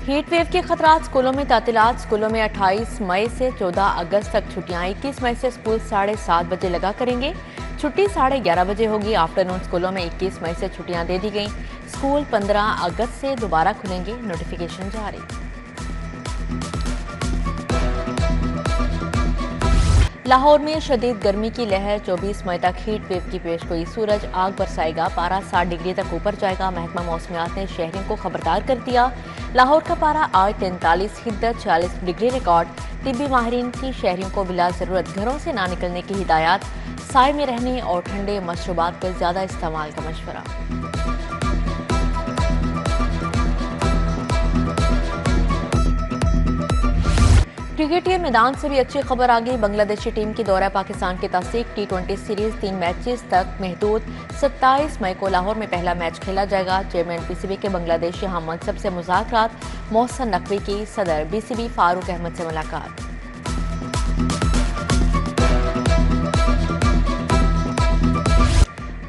Heat wave के खतरात, स्कूलों में तातीलात। स्कूलों में 28 मई से 14 अगस्त तक छुट्टियां। 21 मई से स्कूल 7:30 बजे लगा करेंगे। छुट्टी 11:30 बजे होगी। आफ्टरनून स्कूलों में 21 मई से छुट्टियां दे दी गई। स्कूल 15 अगस्त से दोबारा खुलेंगे। नोटिफिकेशन जारी। लाहौर में शदीद गर्मी की लहर, 24 मई तक हीट वेव की पेशगोई। सूरज आग बरसाएगा, पारा 60 डिग्री तक ऊपर जाएगा। महकमा मौसमियात ने शहरियों को खबरदार कर दिया। लाहौर का पारा आज 43, हिद्दत 40 डिग्री रिकॉर्ड। तिब्बी माहिरीन की शहरियों को बिला जरूरत घरों से ना निकलने की हिदायत। साए में रहने और ठंडे मशरूबात पर ज्यादा इस्तेमाल का मशवरा। क्रिकेट मैदान से भी अच्छी खबर आ गई। बांग्लादेशी टीम की दौरा पाकिस्तान की तस्दीक। T20 सीरीज 3 मैचेस तक महदूद। 27 मई को लाहौर में पहला मैच खेला जाएगा। चेयरमैन PCB के बांग्लादेशी हम मनसब से मुज़ाकरात। मोहसन नकवी की सदर BCB फारूक अहमद से मुलाकात।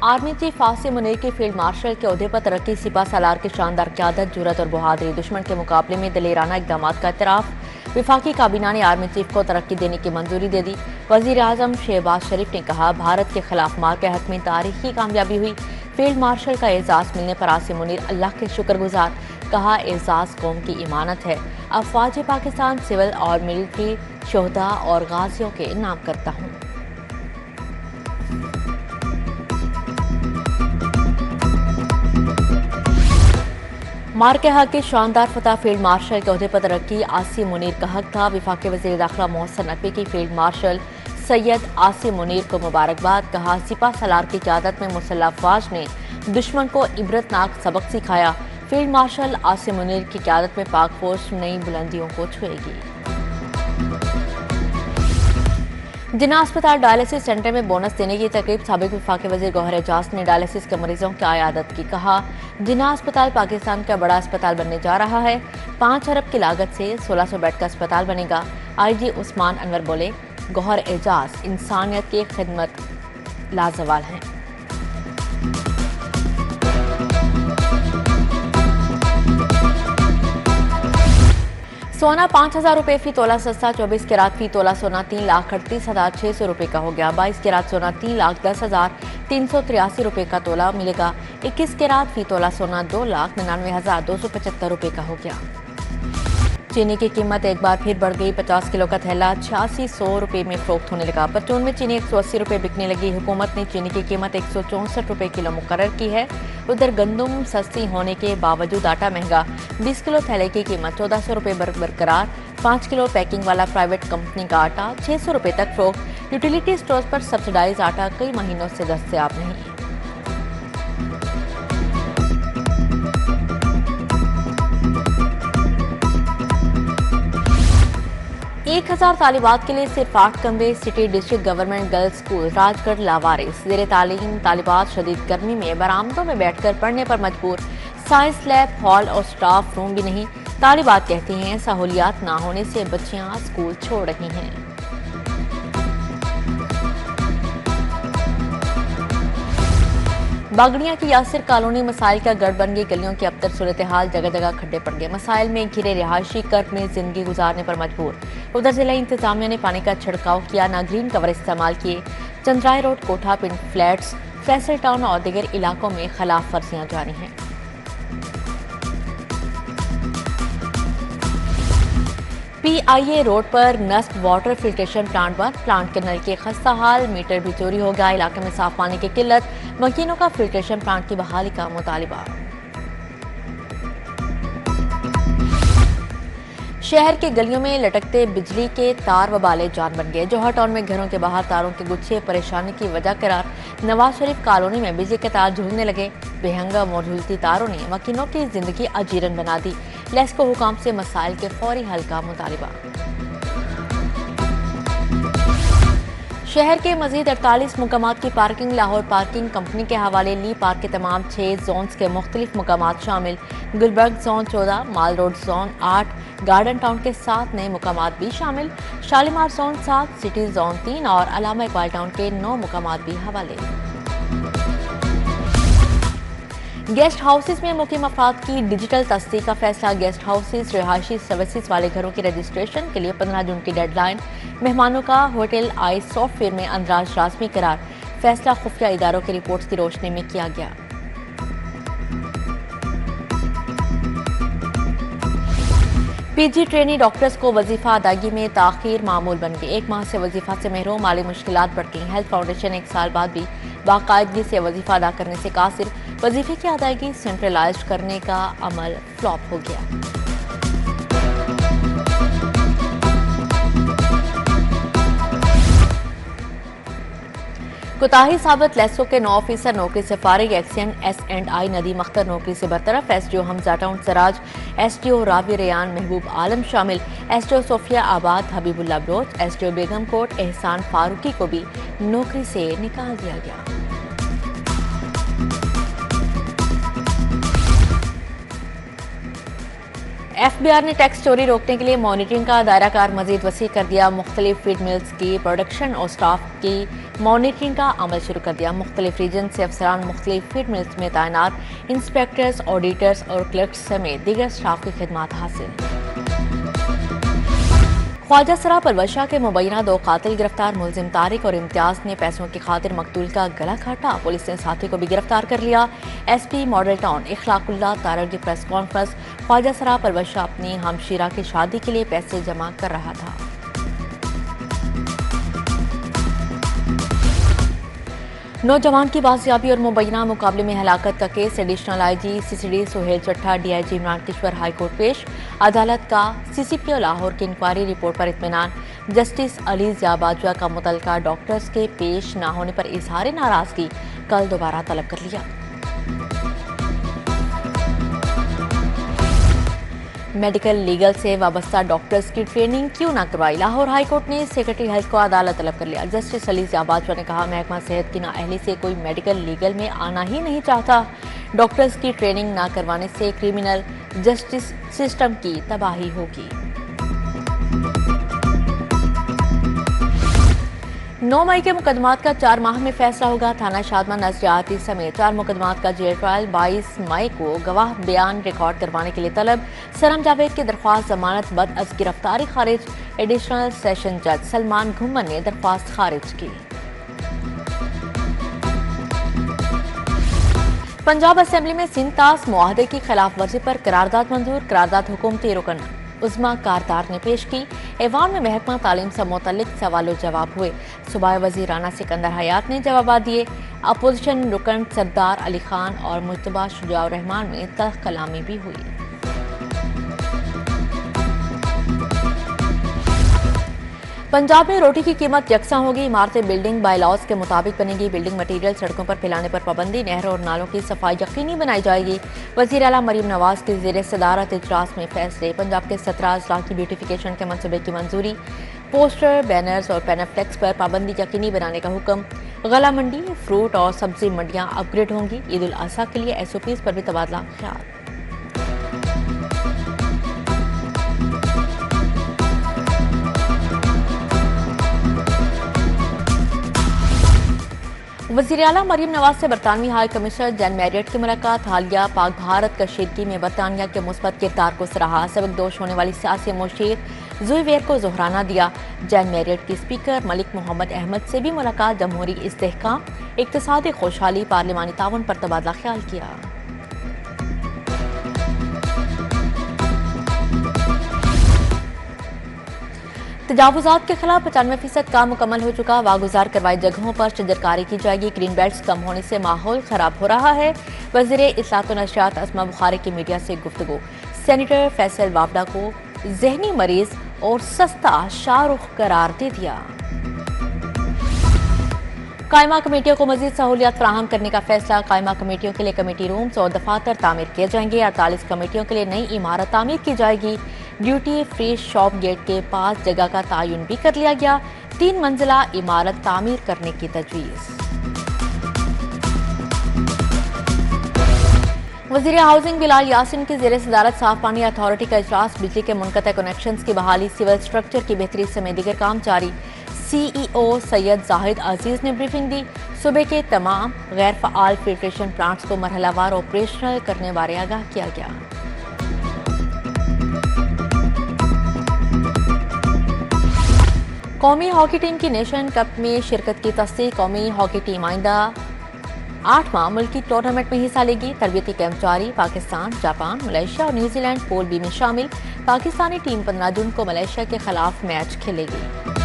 आर्मी चीफ आसिम मुनीर की फील्ड मार्शल के ओहदे पर तरक्की। सिपा सालार की शानदार क़यादत, जुर्रत और बहादुरी। दुश्मन के मुकाबले में दलेराना इक़दाम का इतराफ़। विफाकी काबीना ने आर्मी चीफ को तरक्की देने की मंजूरी दे दी। वज़ीर आज़म शहबाज शरीफ ने कहा, भारत के खिलाफ मार के हक में तारीखी कामयाबी हुई। फील्ड मार्शल का एजाज़ मिलने पर आसिम मुनीर अल्लाह के शुक्रगुजार। कहा, एजाज़ कौम की इमानत है। अफ़वाज पाकिस्तान सिविल और मिलिट्री शोहदा और गाजियों के नाम करता हूँ। मार के हक की शानदार फतह, फील्ड मार्शल के ओहदे पर तरक्की। आसिम मुनीर का हक था। वफाकी वज़ीर दाखिला मोहसन नकवी की फील्ड मार्शल सैयद आसिम मुनीर को मुबारकबाद। कहा, सिपा सलार की क़यादत में मुसल्लह अफ़वाज ने दुश्मन को इबरतनाक सबक सिखाया। फील्ड मार्शल आसिम मुनीर की क़यादत में पाक फौज नई बुलंदियों को छुएगी। जिन्ना अस्पताल डायलिसिस सेंटर में बोनस देने की तकरीब। साबिक वफाकी वज़ीर गौहर एजाज ने डायलिसिस के मरीजों की आयादत की। कहा, जिन्ना अस्पताल पाकिस्तान का बड़ा अस्पताल बनने जा रहा है। 5 अरब की लागत से 1600 बेड का अस्पताल बनेगा। IG उस्मान अनवर बोले, गौहर एजाज इंसानियत की खिदमत लाजवाल हैं। सोना 5000 रुपये फी तोला सस्ता। 24 कैरात फी तोला सोना 3,38,600 रुपये का हो गया। 22 कैरात सोना 3,10,383 रुपये का तोला मिलेगा। 21 कैरात फी तोला सोना 2,99,275 रुपये का हो गया। चीनी की कीमत एक बार फिर बढ़ गई। 50 किलो का थैला 8600 रुपये में फरोख्त होने लगा। परचून में चीनी 180 रुपये बिकने लगी। हुकूमत ने चीनी की कीमत 164 रुपये किलो मुकर्रर की है। उधर गंदम सस्ती होने के बावजूद आटा महंगा। 20 किलो थैले की कीमत 1400 रुपये बरकरार। 5 किलो पैकिंग वाला प्राइवेट कंपनी का आटा 600 रुपये तक फरोख्त। यूटिलिटी स्टोर्स पर सब्सिडाइज आटा कई महीनों से दस्तयाब नहीं। 1000 तालिबात के लिए सिर्फ 8 कमरे। City district government girls school Rajgarh लावारिस। ज़ेरे तालीम तालिबात शदीद गर्मी में बरामदों में बैठकर पढ़ने पर मजबूर। साइंस लैब, हॉल और स्टाफ रूम भी नहीं। तालिबात कहती हैं, सहूलियात ना होने से बच्चियां स्कूल छोड़ रही हैं। बागड़ियां की यासिर कॉलोनी मसाइल का गढ़ बन गई। गलियों की अबतर सूरत हाल, जगह जगह खड्डे पड़ गए। मसाइल में घिरे रिहायशी कर्ब में जिंदगी गुजारने पर मजबूर। उधर जिला इंतजामिया ने पानी का छिड़काव किया, ना ग्रीन कवर इस्तेमाल किए। चंद्राई रोड, कोठा पिंड फ्लैट्स, फैसल टाउन और दीगर इलाकों में खिलाफ वर्जियां जारी हैं। PIA रोड पर नस्ब वाटर फिल्ट्रेशन प्लांट बंद। प्लांट के नल के खस्ता हाल, मीटर भी चोरी हो गया। इलाके में साफ पानी की किल्लत। मकीनों का फिल्ट्रेशन प्लांट की बहाली का मुतालिबा। शहर के गलियों में लटकते बिजली के तार वबाले जान बन गए। जौहर टाउन में घरों के बाहर तारों के गुच्छे परेशानी की वजह करार। नवाज शरीफ कॉलोनी में बिजली के तार झूलने लगे। बेहंगा मौजूदती तारों ने मकीनों की जिंदगी अजीरन बना दी। लेस्को हुकाम से मसाइल के फौरी हल का मुतालिबा। शहर के मजीद 48 मुकामात की पार्किंग। लाहौर पार्किंग कंपनी के हवाले ली पार्क के तमाम 6 जोन्स के मुख्तलिफ मुकामात शामिल। गुलबर्ग जोन 14, माल रोड जोन 8, गार्डन टाउन के 7 नए मुकामात भी शामिल। शालीमार जोन 7, सिटी जोन 3 और अलामा इकबाल टाउन के 9 मुकामात भी हवाले। गेस्ट हाउसेज में मुकीम अफराद की डिजिटल तस्दीक का फैसला। गेस्ट हाउसेज रिहायशी सर्विसेज वाले घरों की रजिस्ट्रेशन के लिए 15 जून की डेडलाइन। मेहमानों का होटल आई सॉफ्टवेयर में अंदराज लाजमी करार। फैसला खुफिया इदारों की रिपोर्ट्स की रोशनी में किया गया। पीजी ट्रेनी डॉक्टर्स को वजीफा अदायगी में ताखीर मामूल बन गई। 1 माह से वजीफा से महरूम, माली मुश्किलात बढ़ गई। हेल्थ फाउंडेशन 1 साल बाद भी बाकायदगी से वजीफा अदा करने से कासिर। वजीफे की अदायगी सेंट्रलाइज करने का अमल फ्लॉप हो गया। कोताही साबित लेसो के 9% नौकरी से फारिग। एक्सीएन S&I नदीम अख्तर नौकरी से बरतरफ। SDO Hamza town Siraj, SDO Ravi Rayyan Mehboob Alam शामिल। SDO सोफिया आबाद हबीबुल्ला बलोच, SDO बेगम कोट एहसान फारूकी को भी नौकरी से निकाल दिया गया। FBI ने टैक्स चोरी रोकने के लिए मॉनिटरिंग का दायरा कार मजीद वसी कर दिया। मुख्तलिफ फीड मिल्स की प्रोडक्शन और स्टाफ की मॉनिटरिंग का अमल शुरू कर दिया। मुख्तलिफ रीजन से अफसरान मुख्तलिफ फीड मिल्स में तैनात इंस्पेक्टर्स, ऑडिटर्स और क्लर्क्स समेत दीगर स्टाफ की खिदमात हासिल। ख्वाजा सरा परवशा के मुबैना 2 कातिल गिरफ्तार। मुलजिम तारिक और इम्तियाज ने पैसों की खातिर मकतूल का गला काटा। पुलिस ने साथी को भी गिरफ्तार कर लिया। SP मॉडल टाउन इखलाकुल्लाह तारड़ की प्रेस कॉन्फ्रेंस। ख्वाजा सरा परवशा अपनी हमशीरा की शादी के लिए पैसे जमा कर रहा था। नौजवान की बाजियाबी और मुबैना मुकाबले में हलाकत का केस। Additional IG CCD Suhail Chattha DIG Imran Kishwar high court पेश। अदालत का CCPO लाहौर की इंक्वायरी रिपोर्ट पर इत्मीनान। जस्टिस अली ज़िया बाजवा का मुतल्लिका डॉक्टर्स के पेश न होने पर इजहार नाराजगी कल दोबारा तलब कर लिया। मेडिकल लीगल से वाबस्ता डॉक्टर्स की ट्रेनिंग क्यों ना करवाई। लाहौर हाईकोर्ट ने सेक्रेटरी हेल्थ को अदालत तलब कर लिया। जस्टिस अली ज़िया बाजवा ने कहा, महकमा सेहत की नाअहली से कोई मेडिकल लीगल में आना ही नहीं चाहता। डॉक्टर्स की ट्रेनिंग ना करवाने से क्रिमिनल जस्टिस सिस्टम की तबाही होगी। 9 मई के मुकदमात का 4 माह में फैसला होगा। थाना शादमा नजरियाती समेत 4 मुकदमात का जेल ट्रायल। 22 मई को गवाह बयान रिकॉर्ड करवाने के लिए तलब। सरम जावेद की दरख्वास्त जमानत बद अज गिरफ्तारी खारिज। एडिशनल सेशन जज सलमान घुम्मन ने दरख्वास्त खारिज की। पंजाब असेंबली में सिंतास मुआहदे की खिलाफ वर्जी पर करारदाद मंजूर। करारदाद हुकूमती रुकन उज़्मा कारदार ने पेश की। ऐवान में महकमा तालीम से मुतल्लिक सवाल जवाब हुए। सूबाई वज़ीर राना सिकंदर हयात ने जवाब दिए। अपोजिशन रुकन सरदार अली खान और मुज्तबा शुजाउर रहमान में तल्ख कलामी भी हुई। पंजाब में रोटी की कीमत यकसा होगी। इमारतें बिल्डिंग बायलॉज के मुताबिक बनेगी। बिल्डिंग मटीरियल सड़कों पर फैलाने पर पाबंदी। नहरों और नालों की सफाई यकीनी बनाई जाएगी। वज़ीर आला मरीम नवाज की ज़ेर सदारत इजलास में फैसले। पंजाब के 17 अजला की ब्यूटिफिकेशन के मनसूबे की मंजूरी। पोस्टर, बैनर्स और पैनाफ्लेक्स पर पाबंदी यकीनी बनाने का हुक्म। गला मंडी, फ्रूट और सब्जी मंडियाँ अपग्रेड होंगी। ईद उल अज़हा के लिए SOPs पर भी तबादला ख्याल। वज़ीर आला मरीम नवाज से बरतानवी हाई कमिश्नर जैन मैरियट की मुलाकात। हालिया पाक भारत कशीदगी में बरतानिया के मुस्बत किरदार को सराहा। सबकदोश होने वाली सियासी मुशीर जुइवेर को जोहराना दिया। जैन मैरियट की स्पीकर मलिक मोहम्मद अहमद से भी मुलाकात। जमहूरी इस्तेहकाम, इक्तिसादी खुशहाली, पार्लिमानी ताउन पर तबादला ख्याल किया। तजावुजात के खिलाफ 95% काम मुकम्मल हो चुका। वागुजार करवाई जगहों पर शजरकारी की जाएगी। ग्रीन बेल्ट्स कम होने से माहौल खराब हो रहा है। वज़ीर इत्तलात व नशरियात अस्मा बुखारी की मीडिया से गुफ्तगू। सेनेटर फैसल वावडा को जहनी मरीज और सस्ता शाहरुख करार दे दिया। कायमा कमेटियों को मजीद सहूलियात फराहम करने का फैसला। कायमा कमेटियों के लिए कमेटी रूम्स और दफातर तामीर किए जाएंगे। 48 कमेटियों के लिए नई इमारत तामीर की जाएगी। ड्यूटी फ्री शॉप गेट के पास जगह का तयन भी कर लिया गया। 3 मंजिला इमारत तामीर करने की तजवीज़। वज़ीर हाउसिंग बिलाल यासिन की ज़ेर सदारत साफ पानी अथॉरिटी का इजलास। बिजली के मुनक़ता कनेक्शंस की बहाली, सिविल स्ट्रक्चर की बेहतरी समेत दीगर काम जारी। CEO सैयद जाहिद अजीज ने ब्रीफिंग दी। सूबे के तमाम गैर फ़आल फिल्ट्रेशन प्लांट्स को मरहलावार ऑपरेशनल करने बारे आगाह किया गया। कौमी हॉकी टीम की नेशन कप में शिरकत की तस्दीक। कौमी हॉकी टीम आइंदा 8वां मुल्की टूर्नामेंट में हिस्सा लेगी। तरबियती कैंप जारी। पाकिस्तान, जापान, मलेशिया और न्यूजीलैंड पूल बी में शामिल। पाकिस्तानी टीम 15 जून को मलेशिया के खिलाफ मैच खेलेगी।